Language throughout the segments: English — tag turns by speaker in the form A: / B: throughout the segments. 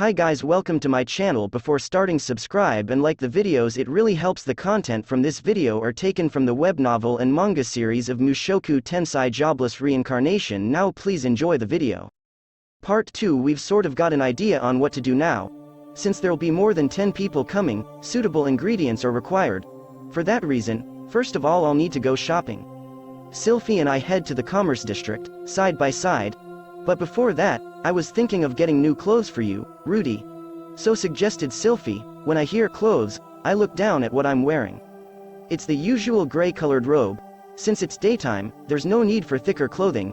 A: Hi guys, welcome to my channel. Before starting, subscribe and like the videos, it really helps. The content from this video are taken from the web novel and manga series of Mushoku Tensei Jobless Reincarnation. Now please enjoy the video. Part 2. We've sort of got an idea on what to do now. Since there'll be more than 10 people coming, suitable ingredients are required. For that reason, first of all I'll need to go shopping. Sylphy and I head to the commerce district, side by side. But before that, I was thinking of getting new clothes for you, Rudy. So suggested Sylphy. When I hear clothes, I look down at what I'm wearing. It's the usual gray-colored robe. Since it's daytime, there's no need for thicker clothing.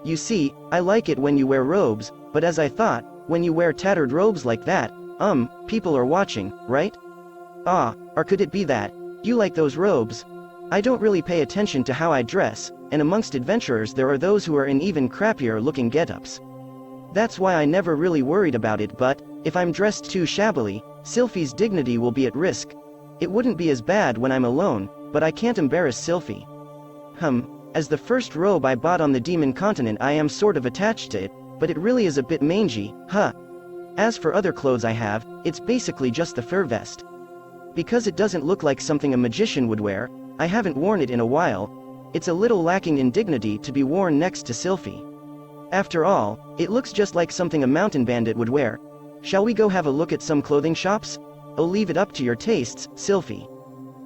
A: You see, I like it when you wear robes, but as I thought, when you wear tattered robes like that, people are watching, right? Or could it be that you like those robes? I don't really pay attention to how I dress, and amongst adventurers there are those who are in even crappier looking get-ups. That's why I never really worried about it, but if I'm dressed too shabbily, Sylphy's dignity will be at risk. It wouldn't be as bad when I'm alone, but I can't embarrass Sylphy. As the first robe I bought on the demon continent, I am sort of attached to it, but it really is a bit mangy, As for other clothes I have, it's basically just the fur vest. Because it doesn't look like something a magician would wear, I haven't worn it in a while. It's a little lacking in dignity to be worn next to Sylphy. After all, it looks just like something a mountain bandit would wear. Shall we go have a look at some clothing shops? Oh, leave it up to your tastes, Sylphy.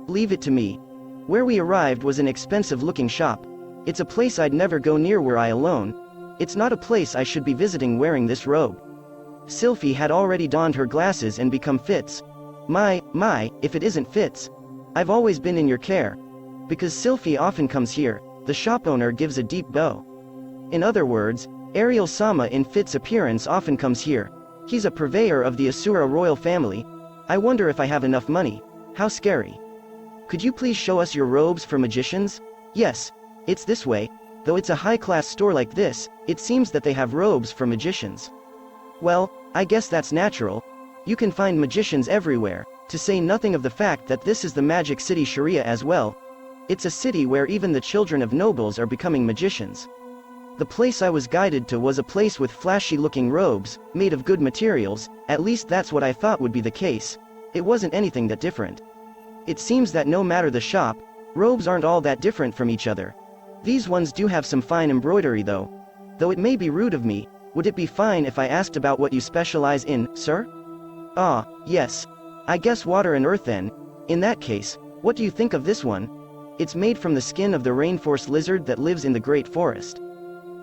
A: Leave it to me. Where we arrived was an expensive-looking shop. It's a place I'd never go near were I alone. It's not a place I should be visiting wearing this robe. Sylphy had already donned her glasses and become Fitz. My, if it isn't Fitz. I've always been in your care. Because Sylphy often comes here, the shop owner gives a deep bow. In other words, Ariel-sama in Fitz appearance often comes here. He's a purveyor of the Asura royal family. I wonder if I have enough money. How scary. Could you please show us your robes for magicians? Yes, it's this way. Though it's a high-class store like this, it seems that they have robes for magicians. Well, I guess that's natural. You can find magicians everywhere, to say nothing of the fact that this is the magic city Sharia as well. It's a city where even the children of nobles are becoming magicians. The place I was guided to was a place with flashy-looking robes, made of good materials. At least that's what I thought would be the case. It wasn't anything that different. It seems that no matter the shop, robes aren't all that different from each other. These ones do have some fine embroidery though. Though it may be rude of me, would it be fine if I asked about what you specialize in, sir? Yes. I guess water and earth then. In that case, what do you think of this one? It's made from the skin of the rainforest lizard that lives in the great forest.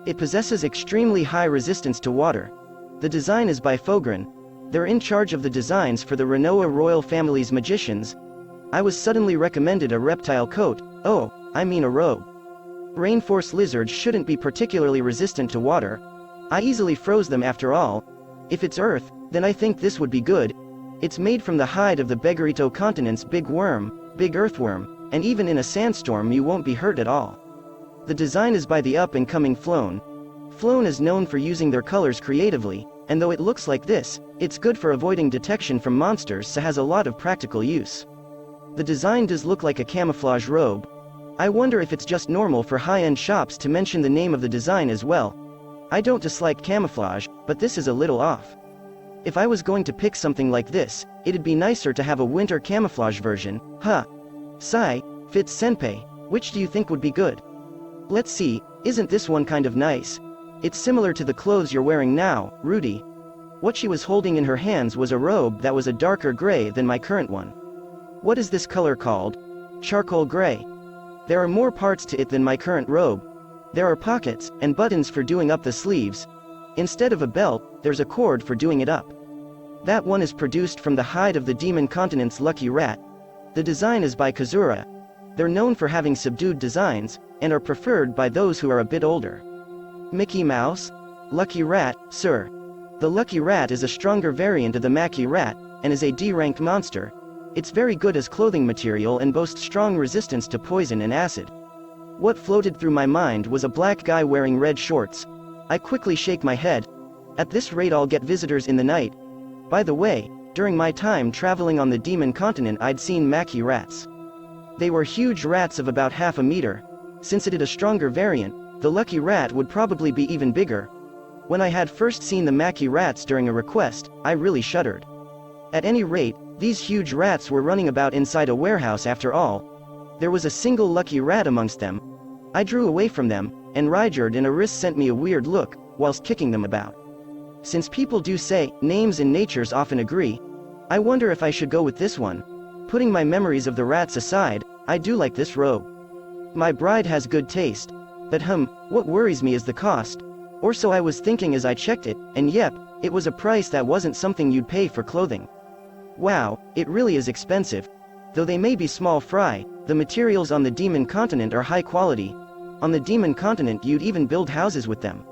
A: It possesses extremely high resistance to water. The design is by Fogren. They're in charge of the designs for the Renoa royal family's magicians. I was suddenly recommended a reptile coat, I mean a robe. Rainforest lizards shouldn't be particularly resistant to water. I easily froze them after all. If it's earth, then I think this would be good. It's made from the hide of the Begarito continent's big earthworm, and even in a sandstorm you won't be hurt at all. The design is by the up-and-coming Flown. Flown is known for using their colors creatively, and though it looks like this, it's good for avoiding detection from monsters, so has a lot of practical use. The design does look like a camouflage robe. I wonder if it's just normal for high-end shops to mention the name of the design as well. I don't dislike camouflage, but this is a little off. If I was going to pick something like this, it'd be nicer to have a winter camouflage version. Sai, Fitz Senpai, which do you think would be good? Let's see, isn't this one kind of nice? It's similar to the clothes you're wearing now, Rudy. What she was holding in her hands was a robe that was a darker gray than my current one. What is this color called? Charcoal gray. There are more parts to it than my current robe. There are pockets and buttons for doing up the sleeves. Instead of a belt, there's a cord for doing it up. That one is produced from the hide of the demon continent's lucky rat. The design is by Kazura. They're known for having subdued designs, and are preferred by those who are a bit older. Mickey Mouse? Lucky rat, sir. The lucky rat is a stronger variant of the Maki rat, and is a D-rank monster. It's very good as clothing material and boasts strong resistance to poison and acid. What floated through my mind was a black guy wearing red shorts. I quickly shake my head. At this rate I'll get visitors in the night. By the way, during my time traveling on the demon continent I'd seen Maki rats. They were huge rats of about half a meter. Since it is a stronger variant, the lucky rat would probably be even bigger. When I had first seen the Maki rats during a request, I really shuddered. At any rate, these huge rats were running about inside a warehouse after all. There was a single lucky rat amongst them. I drew away from them, and Ryjerd and Aris sent me a weird look, whilst kicking them about. Since people do say, names and natures often agree, I wonder if I should go with this one. Putting my memories of the rats aside, I do like this robe. My bride has good taste. But what worries me is the cost. Or so I was thinking as I checked it, and yep, it was a price that wasn't something you'd pay for clothing. Wow, it really is expensive. Though they may be small fry, the materials on the demon continent are high quality. On the demon continent you'd even build houses with them.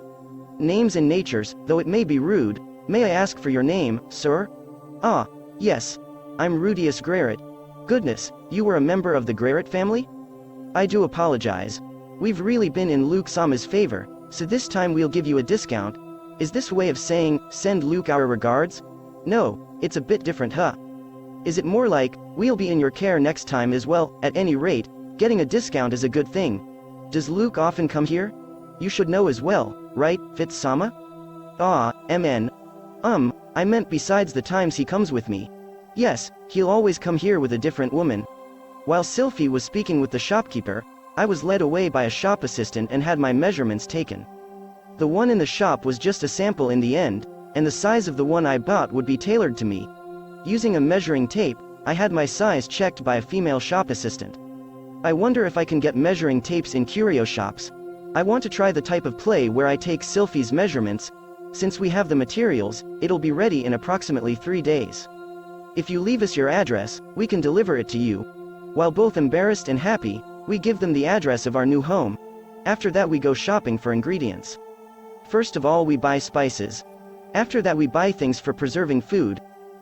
A: Names and natures, though it may be rude, may I ask for your name, sir? Ah, yes. I'm Rudeus Grerit. Goodness, you were a member of the Grerit family? I do apologize. We've really been in Luke Sama's favor, so this time we'll give you a discount. Is this way of saying, send Luke our regards? No, it's a bit different, huh? Is it more like, we'll be in your care next time as well? At any rate, getting a discount is a good thing. Does Luke often come here? You should know as well, right, Fitz-sama? Ah, I meant besides the times he comes with me. Yes, he'll always come here with a different woman. While Sylphy was speaking with the shopkeeper, I was led away by a shop assistant and had my measurements taken. The one in the shop was just a sample in the end, and the size of the one I bought would be tailored to me. Using a measuring tape, I had my size checked by a female shop assistant. I wonder if I can get measuring tapes in curio shops. I want to try the type of play where I take Sylphy's measurements. Since we have the materials, it'll be ready in approximately 3 days. If you leave us your address, we can deliver it to you. While both embarrassed and happy, we give them the address of our new home. After that we go shopping for ingredients. First of all we buy spices. After that we buy things for preserving food.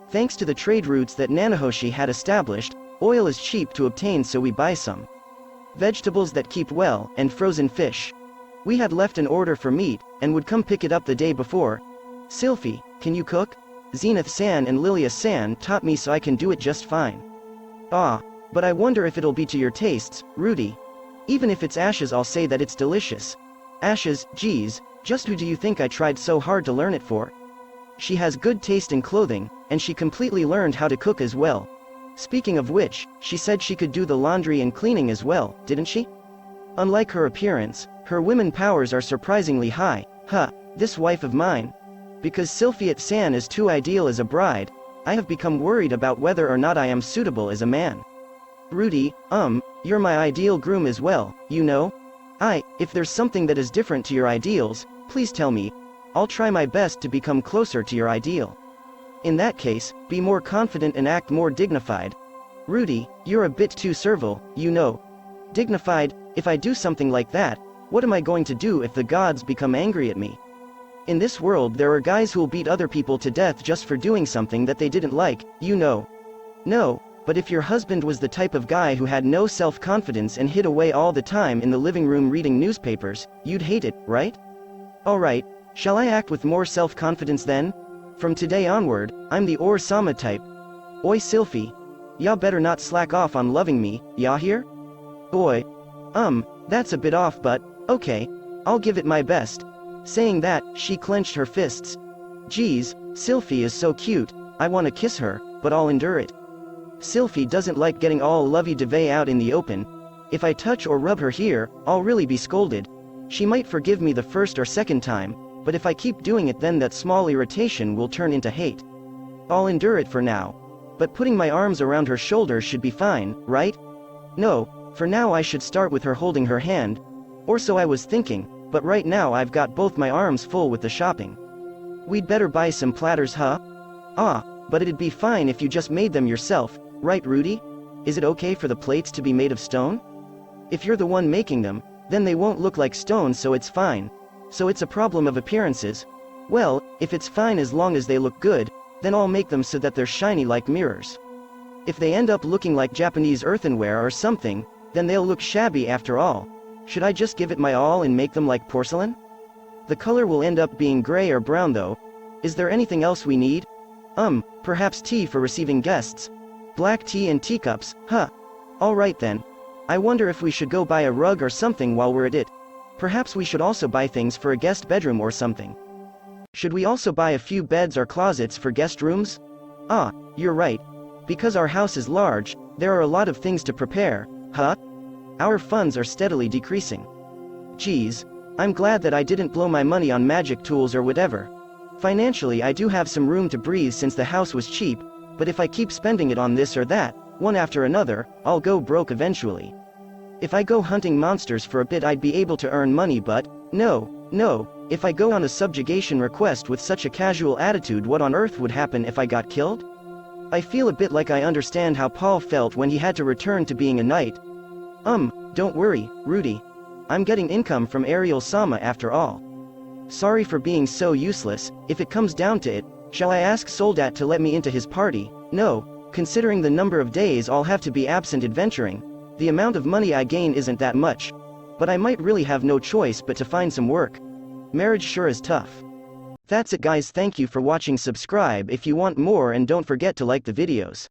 A: Thanks to the trade routes that Nanahoshi had established, oil is cheap to obtain, so we buy some. Vegetables that keep well, and frozen fish. We had left an order for meat, and would come pick it up the day before. Sylphy, can you cook? Zenith-san and Lilia-san taught me, so I can do it just fine. Ah, but I wonder if it'll be to your tastes, Rudy. Even if it's ashes, I'll say that it's delicious. Ashes, geez, just who do you think I tried so hard to learn it for? She has good taste in clothing, and she completely learned how to cook as well. Speaking of which, she said she could do the laundry and cleaning as well, didn't she? Unlike her appearance, her women powers are surprisingly high. This wife of mine. Because Sylphy-san is too ideal as a bride, I have become worried about whether or not I am suitable as a man. Rudy, you're my ideal groom as well, you know? If there's something that is different to your ideals, please tell me. I'll try my best to become closer to your ideal. In that case, be more confident and act more dignified. Rudy, you're a bit too servile, you know. Dignified, if I do something like that, what am I going to do if the gods become angry at me? In this world there are guys who'll beat other people to death just for doing something that they didn't like, you know. No, but if your husband was the type of guy who had no self-confidence and hid away all the time in the living room reading newspapers, you'd hate it, right? Alright, shall I act with more self-confidence then? From today onward, I'm the Or-sama type. Oi Sylphy. Ya better not slack off on loving me, ya hear? Oi. That's a bit off, but, okay, I'll give it my best. Saying that, she clenched her fists. Geez, Sylphy is so cute, I want to kiss her, but I'll endure it. Sylphy doesn't like getting all lovey-dovey out in the open. If I touch or rub her here, I'll really be scolded. She might forgive me the first or second time, but if I keep doing it then that small irritation will turn into hate. I'll endure it for now. But putting my arms around her shoulders should be fine, right? No, for now I should start with her holding her hand. Or so I was thinking, but right now I've got both my arms full with the shopping. We'd better buy some platters, huh? Ah, but it'd be fine if you just made them yourself, right Rudy? Is it okay for the plates to be made of stone? If you're the one making them, then they won't look like stone, so it's fine. So it's a problem of appearances. Well, if it's fine as long as they look good, then I'll make them so that they're shiny like mirrors. If they end up looking like Japanese earthenware or something, then they'll look shabby after all. Should I just give it my all and make them like porcelain? The color will end up being gray or brown though. Is there anything else we need? Perhaps tea for receiving guests. Black tea and teacups, huh? Alright then. I wonder if we should go buy a rug or something while we're at it. Perhaps we should also buy things for a guest bedroom or something. Should we also buy a few beds or closets for guest rooms? Ah, you're right. Because our house is large, there are a lot of things to prepare, huh? Our funds are steadily decreasing. Geez, I'm glad that I didn't blow my money on magic tools or whatever. Financially, I do have some room to breathe since the house was cheap, but if I keep spending it on this or that, one after another, I'll go broke eventually. If I go hunting monsters for a bit, I'd be able to earn money, but no, if I go on a subjugation request with such a casual attitude, what on earth would happen if I got killed? I feel a bit like I understand how Paul felt when he had to return to being a knight. Don't worry, Rudy. I'm getting income from Ariel-sama after all. Sorry for being so useless. If it comes down to it, shall I ask Soldat to let me into his party? No, considering the number of days I'll have to be absent adventuring, the amount of money I gain isn't that much. But I might really have no choice but to find some work. Marriage sure is tough. That's it guys, thank you for watching. Subscribe if you want more and don't forget to like the videos.